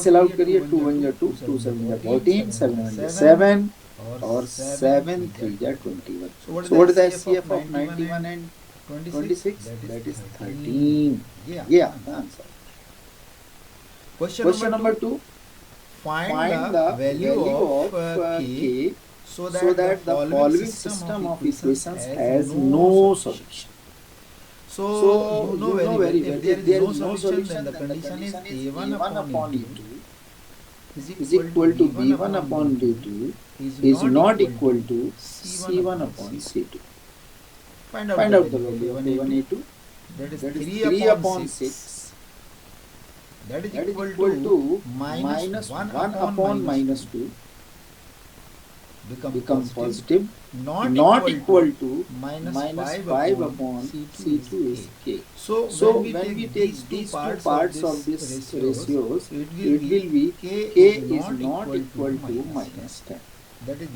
Cancel out करिए, 2 1 जा 2, 2 7 जा 14, 7 1 जा 7 और 7 3 जा 21. So what is the SCF of 91 and 26? That is 13. ये आपका answer. Question number 2. Find the value of k so that the following system of equations has no solution. So you know very well, if there is no solution, then the condition is a1 upon e2 is equal to B1 upon B2 is not equal to C1 upon C2. Find out the value of A1, A2. That is 3 upon 6. That is equal to minus 1 upon minus 2 become positive, not equal to minus 5 upon C2 is K. So when we take these two parts of this ratios, it will be K is not equal to minus 10.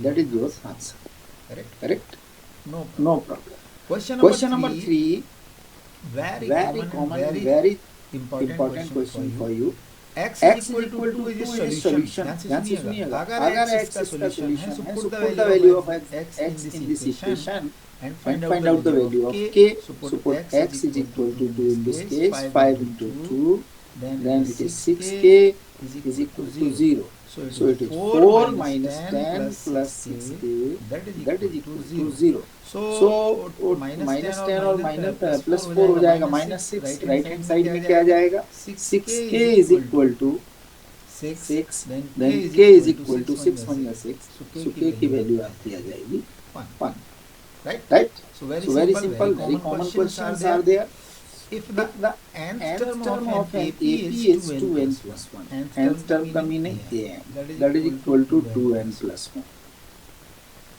That is your answer. Correct? No problem. Question number 3, very common and very important question for you. X is equal to 2 is a solution. ध्यान से सुनिएगा, अगर x इसका solution है, so put the value of x in this equation and find out the value of k. So put x is equal to 2 in this case, 5 into 2, then it is 6k is equal to 0. So it is 4 minus 10 plus 6k, that is equal to 0. So minus 10 और minus plus 4 हो जाएगा minus 6. Right hand side में क्या आ जाएगा? 6k is equal to 6, then k is equal to 6 minus 6. So k की value आपकी आ जाएगी 1. Right? So very simple, very common questions are there. If the nth term of an AP is 2n plus 1, nth term का meaning an, that is equal to 2n plus 1.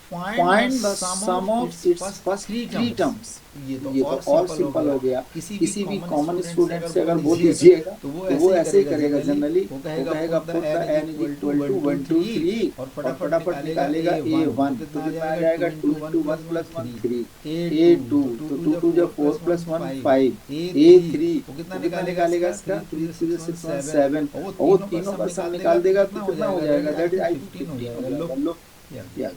Find the sum of its first three terms. ये तो और simple हो गया. किसी भी common student से अगर वो दीजिएगा तो वो ऐसे ही करेगा. जनरली वो कहेगा put the n is equal to 1 2 3 और फटाफट निकालेगा a1 तो कितना आ जाएगा 2 2 1 plus 1 3 a2 तो 2 2 जब 4 plus 1 5 a3 वो कितना निकालेगा इसका 3 3 6 1 7 और वो तीनों का सम निकाल देगा तो कितना हो जाएगा. दैट इज आई 15 लो या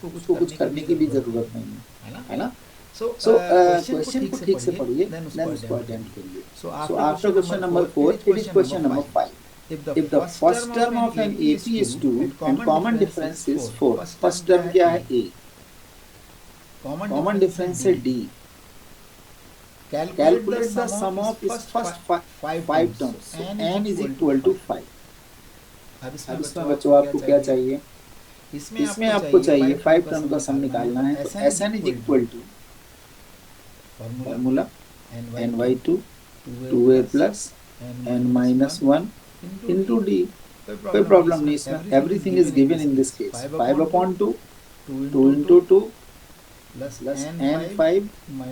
उसको कुछ करने की भी जरूरत नहीं है ना. So question को ठीक से पढ़िए, then उसको अटेम्प्ट करिए. So after question number 4, it is question number 5. If the first term of an AP is 2 and common difference is 4, first term क्या है A, common difference है D. Calculate the sum of its first 5 terms. So n is equal to 5. अब इसमें बच्चों आपको क्या चाहिए? इसमें आपको चाहिए 5 टर्म का सम निकालना है. तो Sn is equal to formula ny2 2a plus n minus 1 into d. कोई प्रॉब्लम नहीं इसमें. Everything is given in this case. 5 upon 2 2 into 2 plus n5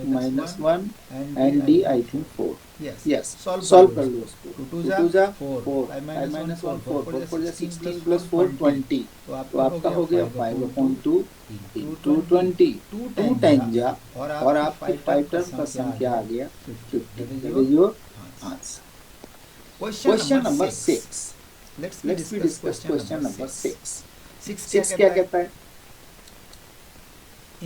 minus 1 and d I think 4. Yes. Solve कर लो उसको. 2 2 जा 4 5 minus 1 4 4 4 जा 16 plus 4 20. तो आपका हो गया 5 upon 2 into 20. 2 times जा और आपके 5 टर्म का सम क्या आ गया 50. That is your answer. Question number 6. Let's discuss question number 6. 6 क्या कहता है?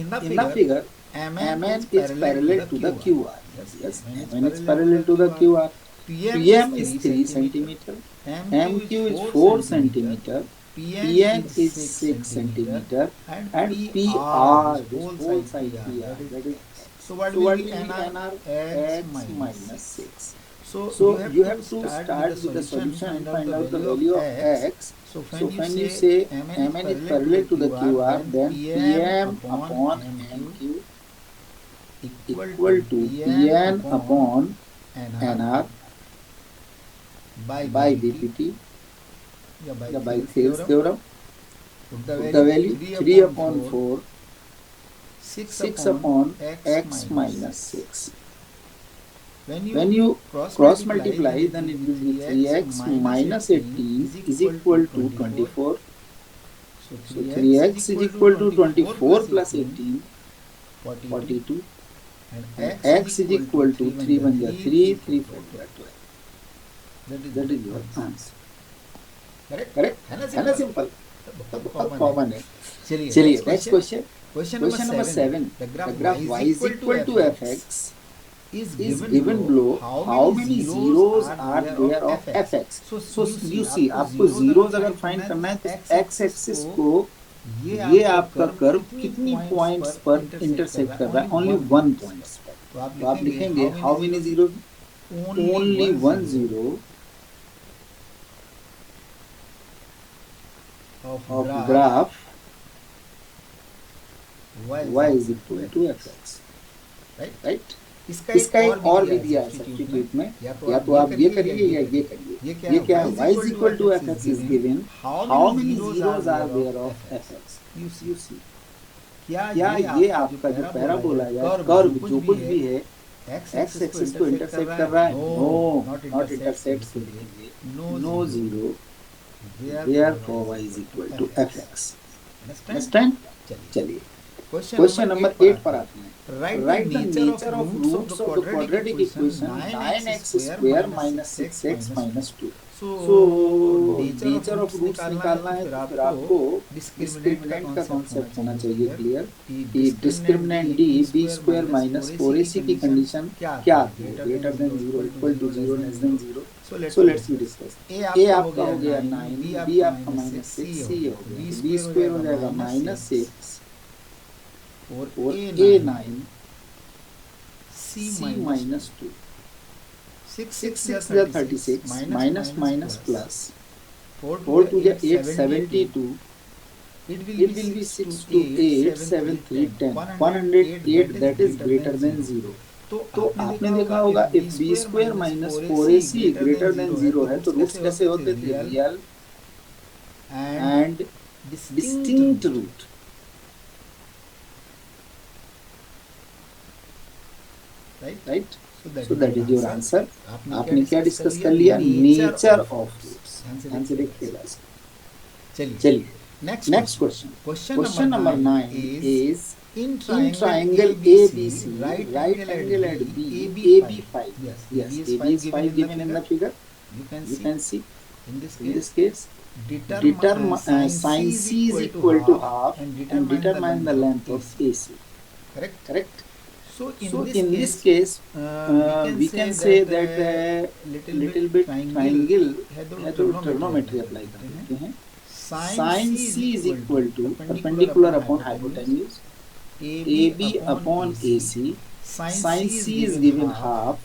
In the figure, MN is parallel to the QR. Yes, MN is parallel to the QR. PM is 3 centimeter, MQ is 4 centimeter, PN is 6 centimeter, and PR is whole side PR. That is, so what will be NR? X minus 6. So you have to start with the solution and find out the value of x. So when you say Mn is parallel to the QR, then Pm upon Nq equal to Pn upon Nr by BPT या by Thales theorem. Put the value 3 upon 4, 6 upon x minus 6. When you cross multiply, then it will be 3x minus 18 is equal to 24. So 3x is equal to 24 plus 18, 42. And x is equal to 3 1 3, 3 4 12. That is your answer. Correct? है ना simple? बहुत common है. चलिए next question. Question number 7. The graph y is equal to fx is given below. How many zeros are there of fx? So you see, आपको zeros अगर find करना है तो x axis को ये आपका कर्व कितनी पॉइंट्स पर इंटरसेक्ट कर रहा है? ओनली 1 पॉइंट्स पर. तो आप लिखेंगे how many zero? Only 1 0 of graph y is equal to fx, right? इसका एक और भी दिया है सब्स्टिट्यूट में, या तो आप ये करिए या ये करिए। ये क्या है? y is equal to fx is given, how many zeros are there of fx? You see, क्या ये आपका जो पैराबोला या कर्व जो कुछ भी है x एक्सिस को इंटरसेक्ट कर रहा है? No, not intersect, no zero, therefore y is equal to fx। Understand? चलिए क्वेश्चन नंबर 8 पर आते हैं। Write the nature of roots of the quadratic equation 9x square minus 6x minus 2। So nature of roots निकालना है तो फिर आपको discriminant का कॉन्सेप्ट होना चाहिए क्लियर कि discriminant d b square minus 4ac की कंडीशन क्या आती है? Greater than 0, equal to 0, less than 0। So let's we discuss. a आपका हो गया 9, b आपका माइनस 6, c हो गया b स्क्वायर हो जाएगा माइनस 6 और a9 c minus 2, 6 is 36 minus minus plus 4 to the 8 72, it will be 6 to 8 7 3 10, 108 that is greater than 0। तो आपने देखा होगा if b square minus 4ac greater than 0 है तो रूट्स कैसे होते थे? Real and distinct root, right? So that is your answer. आपने क्या डिस्कस कर लिया? Nature of roots. आंसर देखिए बस। चलिए next question number 9 is in triangle ABC right angle at B AB5। yes, AB is 5 given in the figure, you can see in this case determine sin C is equal to half and determine the length of AC। correct? So in this case we can say that little bit triangle है तो trigonometry apply कर देते हैं। sin C is equal to perpendicular upon hypotenuse AB upon AC, sin C is given half,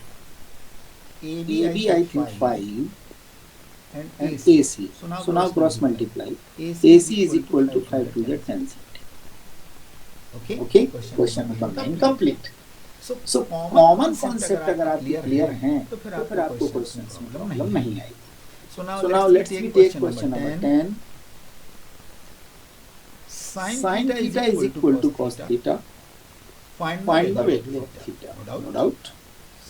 AB I think 5 and AC, so now cross multiply, AC is equal to 5 to the 10 cm। okay, question number 9 complete। so common concept अगर आपके clear हैं तो फिर आपको question में problem नहीं आएगी। so now let's take question number 10। sin theta is equal to cos theta, find the value of theta। no doubt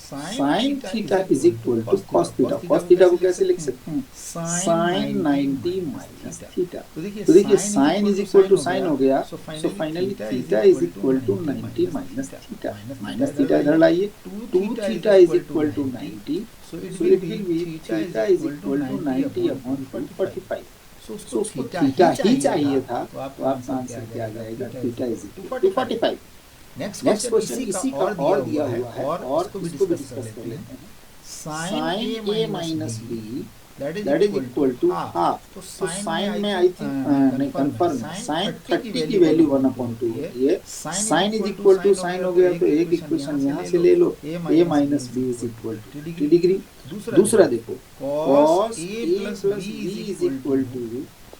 sin theta is equal to cos theta। cos theta को कैसे लिख सकते हैं? sin 90 minus theta। तो देखिए sin is equal to sin हो गया, so finally theta is equal to 90 minus theta। minus theta इधर लाइए, 2 theta is equal to 90, so it will be theta is equal to 90 upon 45। so उसको theta ही चाहिए था तो आपका आंसर क्या आ जाएगा? Theta is equal to 45। Next question इसी का और दिया हुआ है और इसको भी डिस्कस कर लेते हैं। sin a minus b that is equal to half। तो sin में आई थिंक नहीं कंफर्म, sin 30 की वैल्यू 1/2 होती है। sin is equal to sin हो गया तो एक इक्वेशन यहाँ से ले लो, a minus b is equal to 30 degree. दूसरा देखो cos a plus b is equal to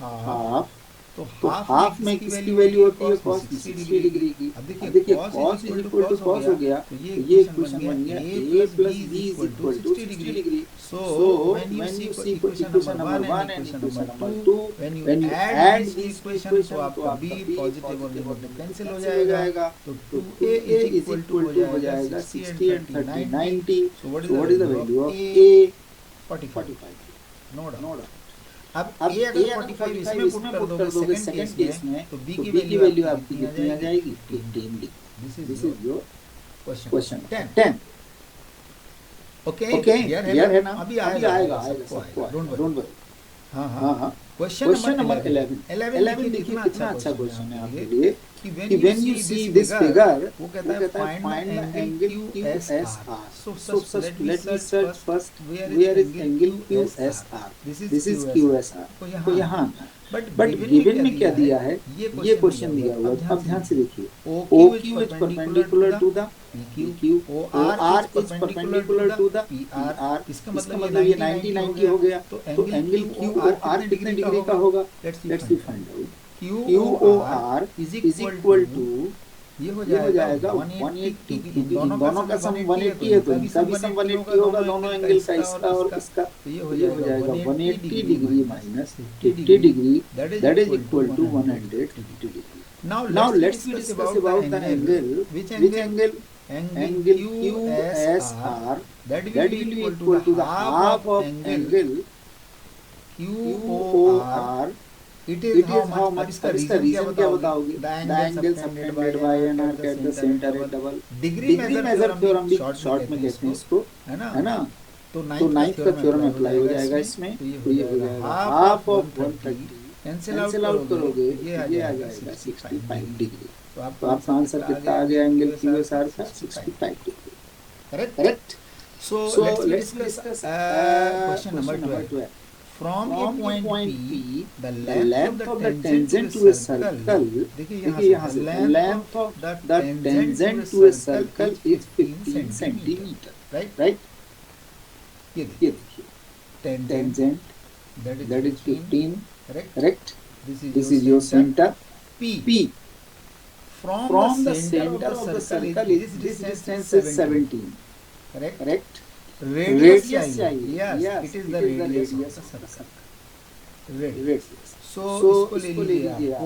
half। तो हाफ में किसकी वैल्यू होती है? cos 60 डिग्री की। अब देखिए cos is equal to cos हो गया तो ये इक्वेशन बन गया a plus b is equal to 60 degree. so when you see equation number 1 and equation number 2, when you add these equations तो आपका b पॉजिटिव और नेगेटिव कैंसिल हो जाएगा, तो 2a is equal to हो जाएगा 60 and 30 90। so what is the value of a? 45। No doubt. अब a अगर 45 इसमें पुट कर दोगे सेकंड केस में तो b की वैल्यू आपकी कितनी आ जाएगी? 15 degree. This is your question 10। Okay clear है ना? अभी आएगा सबको, डोंट वरी। हां क्वेश्चन नंबर 11 देखिए कितना अच्छा क्वेश्चन है आपके लिए कि when you see this figure, वो कहता है find the angle QSR. So let me search first where is angle QSR. This is QSR. तो यहाँ बट गिवन में क्या दिया है, ये क्वेश्चन दिया हुआ है। अब ध्यान से देखिए, OQ is perpendicular to the PQ, OR is perpendicular to the PR। इसका मतलब ये 90 हो गया। तो एंगल QOR कितने डिग्री का होगा, let's find out. QOR is equal to, ये हो जाएगा 180, क्योंकि दोनों का सम 180 है तो इनका भी सम 180 होगा, दोनों एंगल का, इसका और इसका। ये हो जाएगा 180 degree minus 50 degree, that is equal to 150 degree. Now let's discuss about the angle, which angle QSR, that will be equal to the half of angle QOR. It is how much? अब इसका reason क्या बताओगे? The angle subtended by an arc at the center at double degree measure theorem भी short में कहते हैं इसको, है ना? तो नाइन्थ का थ्योरम अप्लाई हो जाएगा इसमें। तो ये हो जाएगा हाफ ऑफ 130, कैंसिल आउट करोगे ये आ जाएगा 65 डिग्री। तो आपका आंसर कितना आ गया एंगल QSR का? 65 degree. Correct. So let's discuss question number 12. From a point P, the length of the tangent to a circle, देखिए यहाँ से length of the tangent to a circle is 15 centimeter, right? ये देखिए tangent that is 15, correct? This is your center P. From the center of the circle this distance is 17, correct? Radius चाहिए, yes, it is the radius of the circle. Radius. So इसको ले लीजिए O,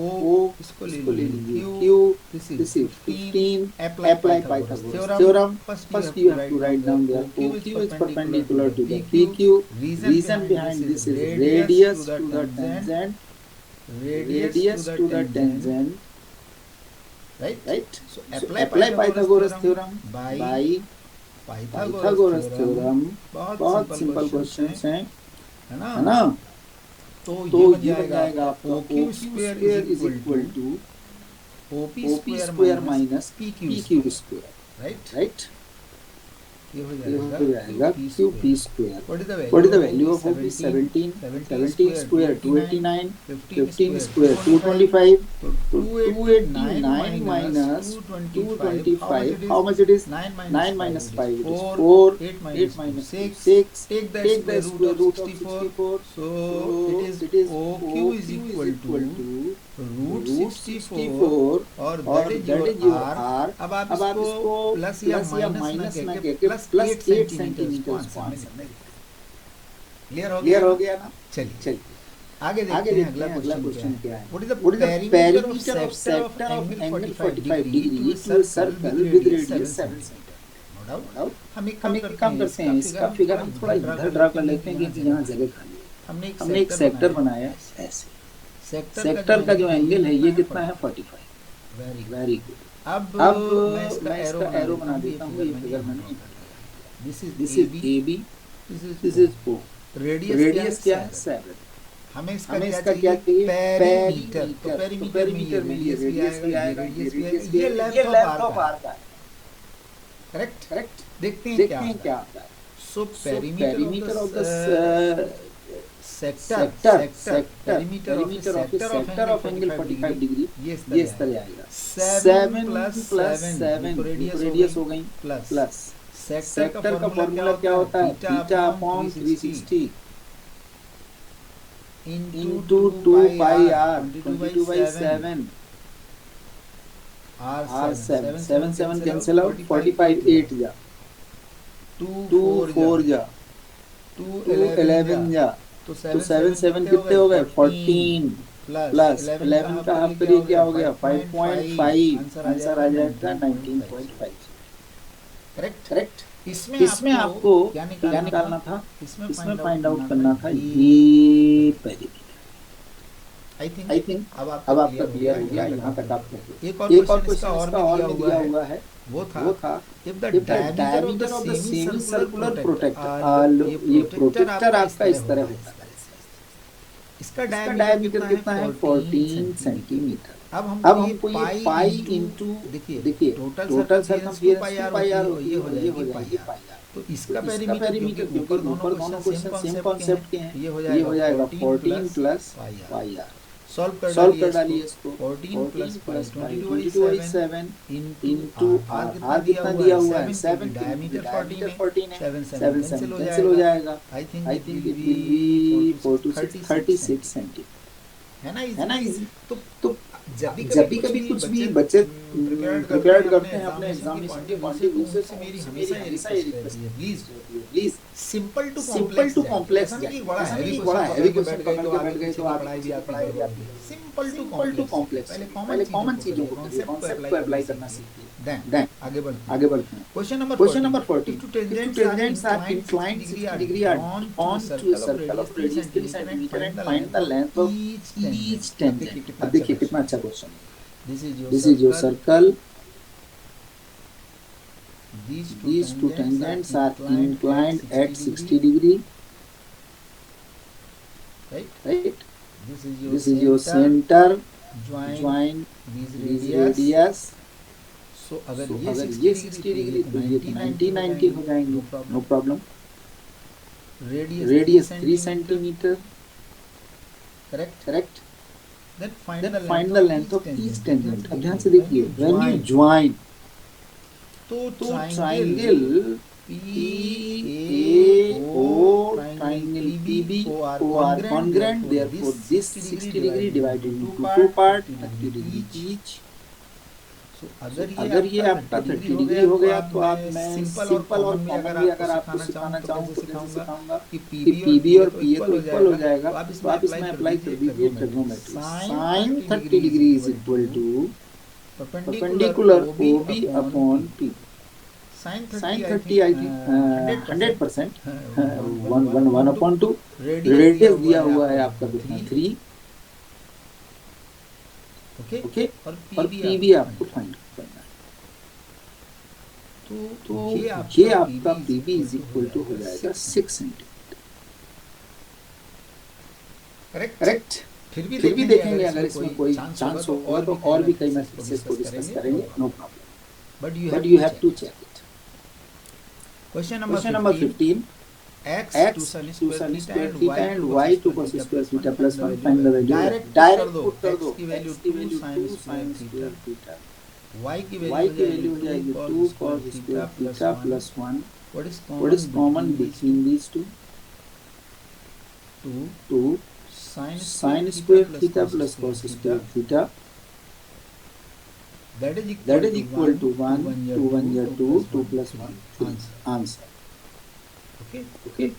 इसको ले लीजिए Q, this is 15. Apply Pythagoras theorem. First you have to write down there OQ is perpendicular to the PQ. Reason behind this is radius to the tangent. Radius to the tangent. Right? So apply Pythagoras theorem by Pythagoras theorem. बहुत simple questions हैं, है ना? तो ये बन जाएगा आपका OQ square is equal to OP square minus PQ square, right? ये हो जाएगा QP square. What is the value of OP? 17 square 289, 15 square 225, तो 289 minus 225, how much it is? 9 minus 5 it is 4, 8 minus 6, take the square root of 64, so it is OQ is equal to root 64 और that is your R। अब आप इसको plus या minus ना कहके plus 8 centimetre को answer में clear हो गया ना? चलिए आगे देखते हैं अगला क्वेश्चन क्या है। What is the perimeter of sector of angle 45 degree to a circle with radius 7 cm? No doubt हम एक काम करते हैं, इसका फिगर हम थोड़ा इधर ड्रा कर लेते हैं क्योंकि यहाँ जगह खाली है। हमने एक सेक्टर बनाया ऐसे, सेक्टर का जो एंगल है ये कितना है? 45। Very good. अब मैं इसका एरो बना देता हूँ। ये फिगर मैंने this is AB, this is O। Radius क्या है? 7। हमें इसका क्या चाहिए? पेरीमीटर। तो पेरीमीटर में ये रेडियस भी आएगा, ये लेंथ ऑफ आर्क का है। करेक्ट। देखते हैं क्या आता है। So perimeter of the sector perimeter of sector of angle 45 degree ये इस तरह आएगा। 7 plus 7 रेडियस हो गई प्लस सेक्टर का फॉर्मूला क्या होता है? Theta upon 360 into 2 pi r 22/7 r 7 cancel out 45 8 जा 2 4 जा 2 11 जा तो 7 कितने हो गए? 14 प्लस 11 का हाफ करिए क्या हो गया? 5.5। आंसर आ जाएगा 19.5। करेक्ट। इसमें आपको क्या निकालना था? इसमें फाइंड आउट करना था ये पेरीमीटर। आई थिंक अब आपका क्लियर हो गया। यहाँ तक आपको एक और क्वेश्चन और भी दिया हुआ है, वो था if the diameter of the semicircular protector, ये प्रोटेक्टर आपका इस तरह होता है। इसका डायमीटर कितना है? 14 सेंटीमीटर। अब अब हमको ये पाई इंटू, देखिए टोटल सरकमफियरेंस 2 पाई आर होती है, ये हो जाएगी पाई आर। तो इसका पेरीमीटर, क्योंकि ऊपर दोनों क्वेश्चन सेम कॉन्सेप्ट के हैं, ये हो जाएगा 14 प्लस पाई आर। सॉल्व कर डालिए इसको, 14 plus pi 22/7 into R. R कितना दिया हुआ है 7, डायमीटर 14 है, 7 7 कैंसिल हो जाएगा। I think it will be 4 to 6 36 centimetre, है ना इजी। तो जब भी कभी कुछ भी बच्चे प्रिपेयर करते हैं अपने एग्जामिनेशन के पॉइंट ऑफ व्यू से, मेरी हमेशा ये रिक्वेस्ट है, प्लीज सिंपल टू कॉम्प्लेक्स, ऐसा नहीं बड़ा हैवी क्वेश्चन पकड़ के बैठ गए तो आप पढ़ाई भी आपकी सिंपल टू कॉम्प्लेक्स, पहले कॉमन चीजों को, कॉन्सेप्ट को अप्लाई करना सीखिए, देन आगे बढ़ते हैं। Question number 40, two tangents are inclined 60 degree are on to a circle of radius 3 centimetre and find the length of each tangent. अब देखिए कितना अच्छा क्वेश्चन है। This is your circle, these two tangents are inclined at 60 degree, right? This is your center, join these radius. So अगर ये 60 degree तो ये 90 हो जाएंगे, no problem. Radius 3 centimetre, correct. Then find the length of each tangent। अब ध्यान से देखिए, when you join, तो triangle PAO, triangle PBOR congruent, therefore this 60 degree divided into 2 parts, 30 degree each। So अगर ये आपका 30 डिग्री हो गया तो आप, मैं सिंपल और कॉमन भी अगर आपको सिखाना चाहूँ तो कैसे सिखाऊंगा कि PB और PA तो इक्वल हो जाएगा, तो आप इसमें अप्लाई कर दीजिए ट्रिग्नोमेट्री। साइन 30 डिग्री is equal to perpendicular OB upon P। Sine 30 I think 100%, 1/2। Radius दिया हुआ है आपका कितना 3, ओके। और PB आपको फाइंड करना है। तो ये आपका PB इज इक्वल टू हो जाएगा 6 सेंटीमीटर, करेक्ट। फिर भी देखेंगे अगर इसमें कोई चांस होगा तो और भी कई मैथमेटिक्स को डिस्कस करेंगे, no problem, but you have to check it. Question number 15, x to sin square theta and y to cos square theta plus 1 find the value। Direct put कर दो, x की value 2 sin square theta, y की value हो जाएगी 2 cos square theta plus 1। what is common between these two? 2 sin square theta plus cos square theta, that is equal to 1, 2 1 या 2, 2 plus 1 3। Answer, okay।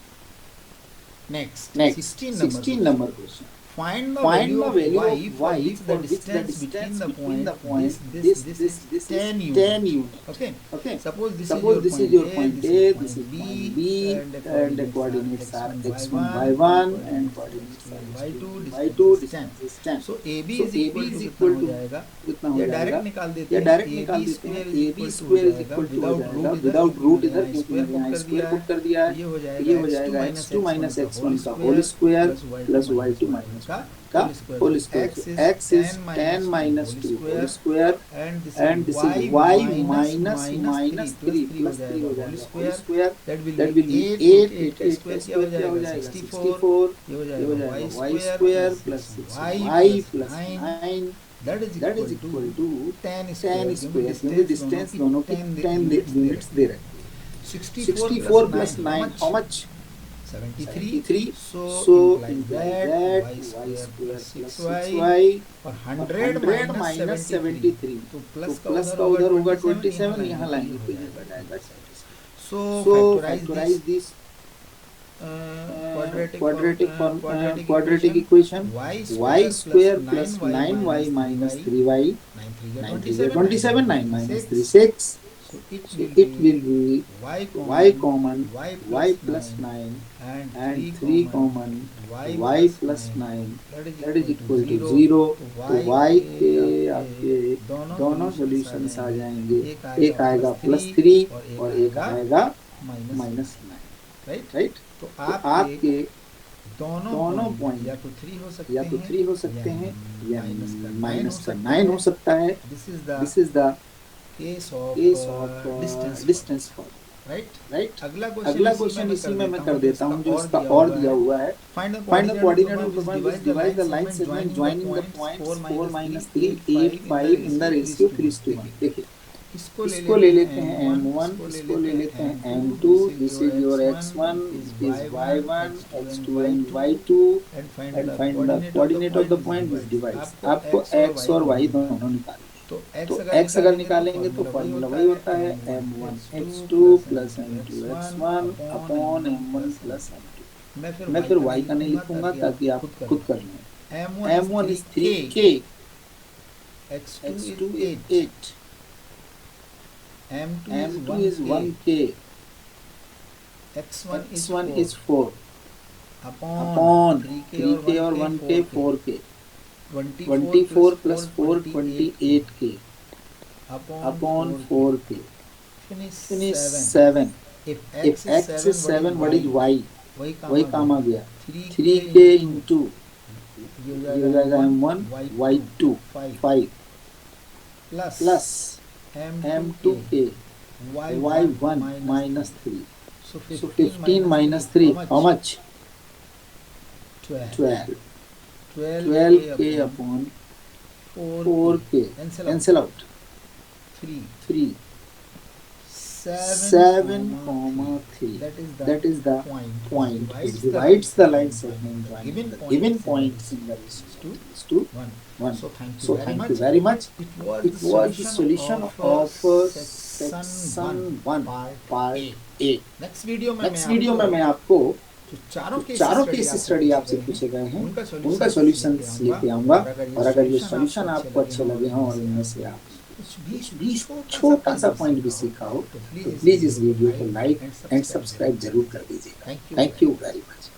Next 16 number question, find the value of y for which the distance between the point this 10 unit, okay। Suppose this is your point A, this is point B, and the coordinates are x1 y1 and coordinates are y2 distance 10। so AB is equal to कितना हो जाएगा, या direct निकाल देते हैं। AB square is equal to without root इधर, क्योंकि मैंने यहाँ स्क्वायर पुट कर दिया है, ये हो जाएगा x2 minus x1 का whole square plus y2 minus का whole square. x is 10 minus 2 whole square and this is y minus 3 plus 3 हो जाएगा whole square, that will be 8 square क्या हो जाएगा 64, ये हो जाएगा y square plus 6y plus 9, that is equal to 10 square, क्योंकि डिस्टेंस दोनों की 10 यूनिट्स दे रहे हैं। 64 plus 9 how much? 73। so that y square plus 6y और 100 minus 73, तो प्लस का उधर होगा 27, यहाँ लाएंगे तो ये बनेगा 76। so factorize this quadratic equation, y square plus 9y minus 3y, 9 3 is 27, 9 minus 3 6, so it will be y common y plus 9 and 3 common y plus 9, that is equal to 0। तो y के आपके दोनों सॉल्यूशंस आ जाएंगे, एक आएगा plus 3 और एक आएगा माइनस 9, राइट। तो आपके दोनों पॉइंट या तो 3 हो सकते या तो हैं 3 हो सकते हैं या माइनस का 9 हो सकता है। This is the case case of of distance for, right. Right. अगला अगला क्वेश्चन क्वेश्चन इसी इसी में मैं कर देता हूँ, जो इसका और और दिया हुआ है। Find the find the coordinate coordinate of of the point point which divide divide the the line line segment segment joining joining the the points points 4 4 - 3 3 8 5 in the ratio 3:1। देखिए, इसको इसको ले ले लेते लेते हैं हैं m1, m1, इसको ले लेते हैं हैं m2, m2, this this is is your your x1 x1, is is y1 y1, x2 and x2 and y2 y2, and find and the find the coordinate of the coordinate of point the which point which divides. divides। आपको आपको x और x y और y दोनों निकालना दोनों है। निकालने हैं। तो तो x x अगर निकालेंगे तो फॉर्मूला फॉर्मूला वही वही होता होता है है m1 m1 x2 x2 plus plus m2 m2 x1 x1 upon upon m1 m1 plus plus m2। मैं मैं फिर y y का नहीं लिखूंगा ताकि आप खुद कर लें। m1 is 3k, x2 x2 is is 8, 8, m2 is m2 is 1k, 1k, x1 is x1 4 is 4 upon upon 3k 3k और और 1k 1k 4k, 24 plus 4 28k 28k upon 4k, finish finish 7 7। if If x is x is 7 7, what is y? वही वही काम आ गया 3k into ये हो ये हो जाएगा m1 y2 5 5 plus plus m2k m2k y1 minus 3। so So 15 minus 3, how much? 12। 12k upon 4k. Cancel out 3 3 7 comma 3. that is the point which which divides the line segment joining the given points in the to is to 1. 1. So thank So thank you very much. It was the solution of section section 1 part part A. A। Next video में मैं आपको जो चारों case study आपसे पूछे गए हैं उनका सॉल्यूशन लेके आऊंगा। और अगर ये सॉल्यूशन आपको अच्छे लगे हों और इनमें से आप कुछ भी छोटा सा पॉइंट भी सीखा हो तो प्लीज इस वीडियो को लाइक एंड सब्सक्राइब जरूर कर दीजिएगा। Thank you very much.